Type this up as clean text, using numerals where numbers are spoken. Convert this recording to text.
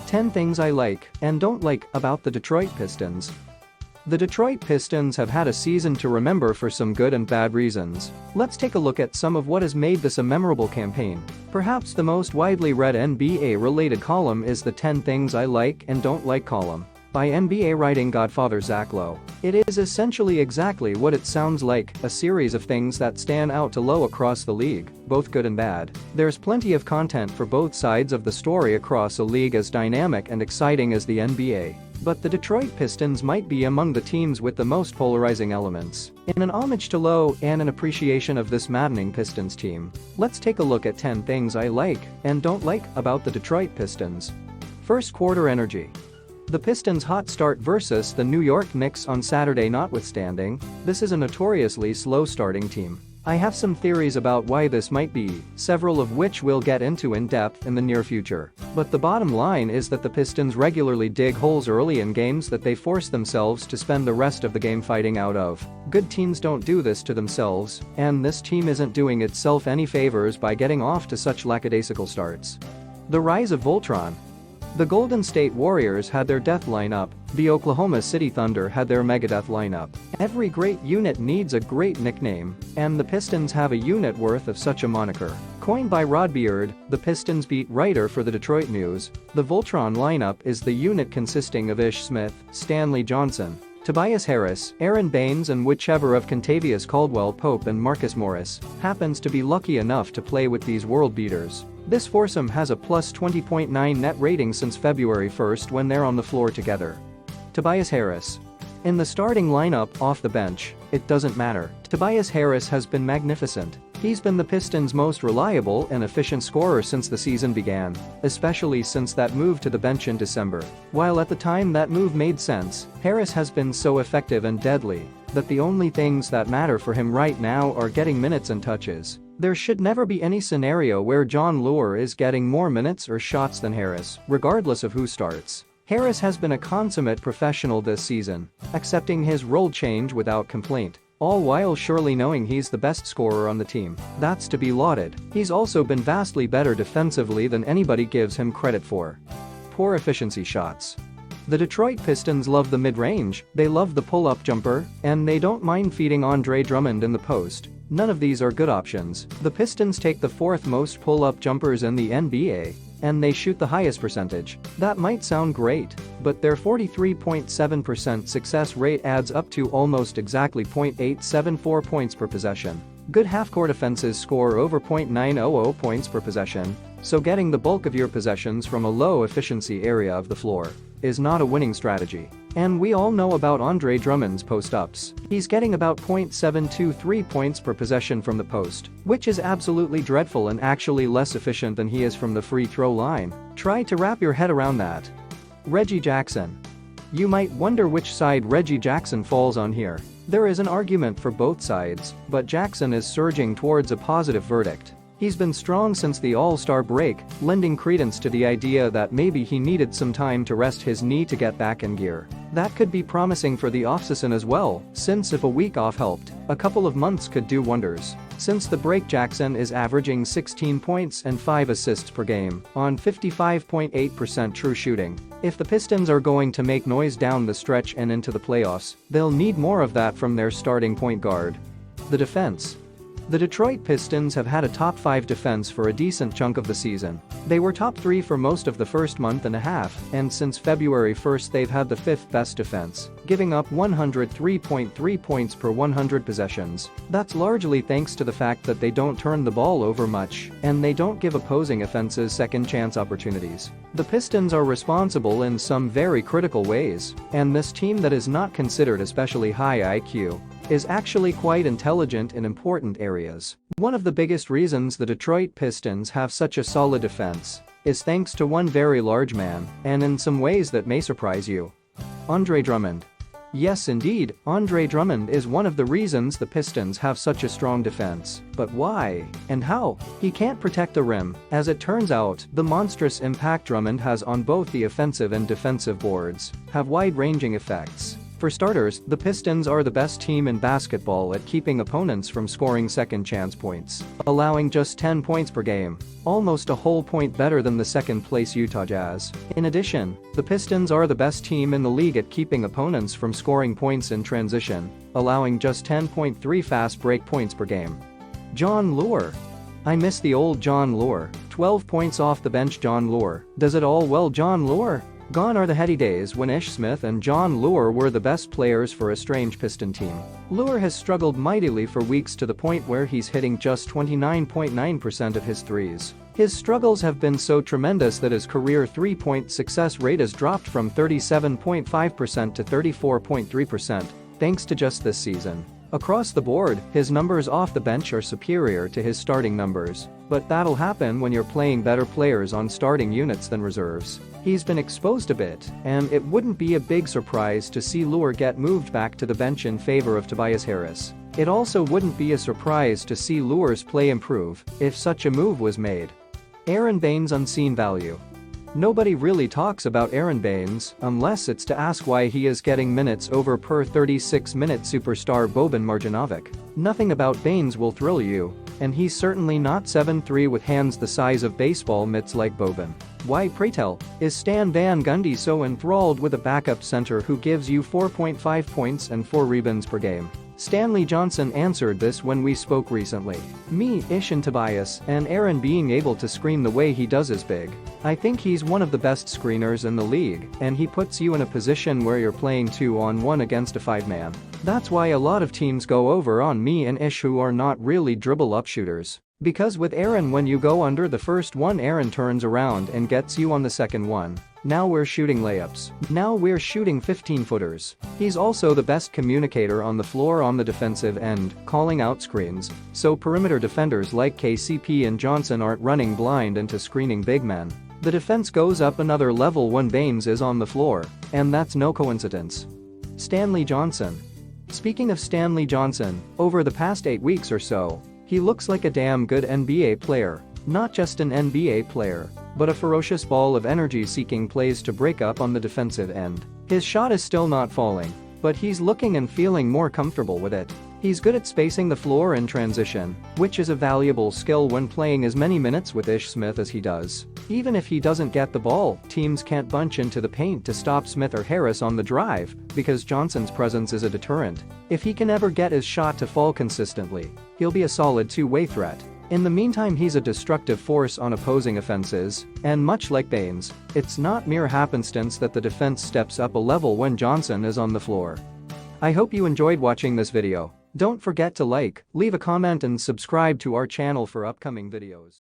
10 things I like and don't like about the Detroit Pistons. The Detroit Pistons have had a season to remember for some good and bad reasons. Let's take a look at some of what has made this a memorable campaign. Perhaps the most widely read NBA-related column is the 10 Things I Like and Don't Like column by NBA writing godfather Zach Lowe. It is essentially exactly what it sounds like, a series of things that stand out to Lowe across the league, both good and bad. There's plenty of content for both sides of the story across a league as dynamic and exciting as the NBA. But the Detroit Pistons might be among the teams with the most polarizing elements. In an homage to Lowe and an appreciation of this maddening Pistons team, let's take a look at 10 things I like and don't like about the Detroit Pistons. First quarter energy. The Pistons' hot start versus the New York Knicks on Saturday notwithstanding, this is a notoriously slow starting team. I have some theories about why this might be, several of which we'll get into in depth in the near future. But the bottom line is that the Pistons regularly dig holes early in games that they force themselves to spend the rest of the game fighting out of. Good teams don't do this to themselves, and this team isn't doing itself any favors by getting off to such lackadaisical starts. The rise of Voltron. The Golden State Warriors had their death lineup, the Oklahoma City Thunder had their Megadeth lineup. Every great unit needs a great nickname, and the Pistons have a unit worth of such a moniker. Coined by Rod Beard, the Pistons beat writer for the Detroit News, the Voltron lineup is the unit consisting of Ish Smith, Stanley Johnson, Tobias Harris, Aaron Baines and whichever of Contavious Caldwell-Pope and Marcus Morris happens to be lucky enough to play with these world beaters. This foursome has a plus 20.9 net rating since February 1st when they're on the floor together. Tobias Harris. In the starting lineup, off the bench, it doesn't matter. Tobias Harris has been magnificent. He's been the Pistons' most reliable and efficient scorer since the season began, especially since that move to the bench in December. While at the time that move made sense, Harris has been so effective and deadly that the only things that matter for him right now are getting minutes and touches. There should never be any scenario where John Lure is getting more minutes or shots than Harris, regardless of who starts. Harris has been a consummate professional this season, accepting his role change without complaint, all while surely knowing he's the best scorer on the team. That's to be lauded. He's also been vastly better defensively than anybody gives him credit for. Poor efficiency shots. The Detroit Pistons love the mid-range, they love the pull-up jumper, and they don't mind feeding Andre Drummond in the post. None of these are good options. The Pistons take the fourth most pull-up jumpers in the NBA, and they shoot the highest percentage. That might sound great, but their 43.7% success rate adds up to almost exactly .874 points per possession. Good half-court offenses score over .900 points per possession, so getting the bulk of your possessions from a low-efficiency area of the floor is not a winning strategy. And we all know about Andre Drummond's post-ups. He's getting about .723 points per possession from the post, which is absolutely dreadful and actually less efficient than he is from the free throw line. Try to wrap your head around that. Reggie Jackson. You might wonder which side Reggie Jackson falls on here. There is an argument for both sides, but Jackson is surging towards a positive verdict. He's been strong since the All-Star break, lending credence to the idea that maybe he needed some time to rest his knee to get back in gear. That could be promising for the offseason as well, since if a week off helped, a couple of months could do wonders. Since the break, Jackson is averaging 16 points and 5 assists per game on 55.8% true shooting. If the Pistons are going to make noise down the stretch and into the playoffs, they'll need more of that from their starting point guard. The defense. The Detroit Pistons have had a top 5 defense for a decent chunk of the season. They were top 3 for most of the first month and a half, and since February 1st they've had the 5th best defense, giving up 103.3 points per 100 possessions. That's largely thanks to the fact that they don't turn the ball over much, and they don't give opposing offenses second chance opportunities. The Pistons are responsible in some very critical ways, and this team that is not considered especially high IQ is actually quite intelligent in important areas. One of the biggest reasons the Detroit Pistons have such a solid defense is thanks to one very large man, and in some ways that may surprise you. Andre Drummond. Yes, indeed, Andre Drummond is one of the reasons the Pistons have such a strong defense. But why? And how? He can't protect the rim. As it turns out, the monstrous impact Drummond has on both the offensive and defensive boards have wide-ranging effects. For starters, the Pistons are the best team in basketball at keeping opponents from scoring second chance points, allowing just 10 points per game, almost a whole point better than the second-place Utah Jazz. In addition, the Pistons are the best team in the league at keeping opponents from scoring points in transition, allowing just 10.3 fast break points per game. John Lure. I miss the old John Lure. 12 points off the bench. John Lure does it all well. John Lure. Gone are the heady days when Ish Smith and John Lure were the best players for a strange Piston team. Lure has struggled mightily for weeks to the point where he's hitting just 29.9% of his threes. His struggles have been so tremendous that his career three-point success rate has dropped from 37.5% to 34.3%, thanks to just this season. Across the board, his numbers off the bench are superior to his starting numbers, but that'll happen when you're playing better players on starting units than reserves. He's been exposed a bit, and it wouldn't be a big surprise to see Lure get moved back to the bench in favor of Tobias Harris. It also wouldn't be a surprise to see Lure's play improve if such a move was made. Aaron Baines' unseen value. Nobody really talks about Aaron Baines unless it's to ask why he is getting minutes over per 36-minute superstar Boban Marjanovic. Nothing about Baines will thrill you, and he's certainly not 7'3" with hands the size of baseball mitts like Boban. Why, pray tell, is Stan Van Gundy so enthralled with a backup center who gives you 4.5 points and 4 rebounds per game? Stanley Johnson answered this when we spoke recently. Me, Ish and Tobias, and Aaron being able to screen the way he does is big. I think he's one of the best screeners in the league, and he puts you in a position where you're playing 2-on-1 against a 5-man. That's why a lot of teams go over on me and Ish who are not really dribble-up shooters. Because with Aaron, when you go under the first one, Aaron turns around and gets you on the second one. Now we're shooting layups. Now we're shooting 15-footers. He's also the best communicator on the floor on the defensive end, calling out screens, so perimeter defenders like KCP and Johnson aren't running blind into screening big men. The defense goes up another level when Baines is on the floor, and that's no coincidence. Stanley Johnson. Speaking of Stanley Johnson, over the past 8 weeks or so, he looks like a damn good NBA player. Not just an NBA player, but a ferocious ball of energy seeking plays to break up on the defensive end. His shot is still not falling, but he's looking and feeling more comfortable with it. He's good at spacing the floor in transition, which is a valuable skill when playing as many minutes with Ish Smith as he does. Even if he doesn't get the ball, teams can't bunch into the paint to stop Smith or Harris on the drive, because Johnson's presence is a deterrent. If he can ever get his shot to fall consistently, he'll be a solid two-way threat. In the meantime, he's a destructive force on opposing offenses, and much like Baines, it's not mere happenstance that the defense steps up a level when Johnson is on the floor. I hope you enjoyed watching this video. Don't forget to like, leave a comment and subscribe to our channel for upcoming videos.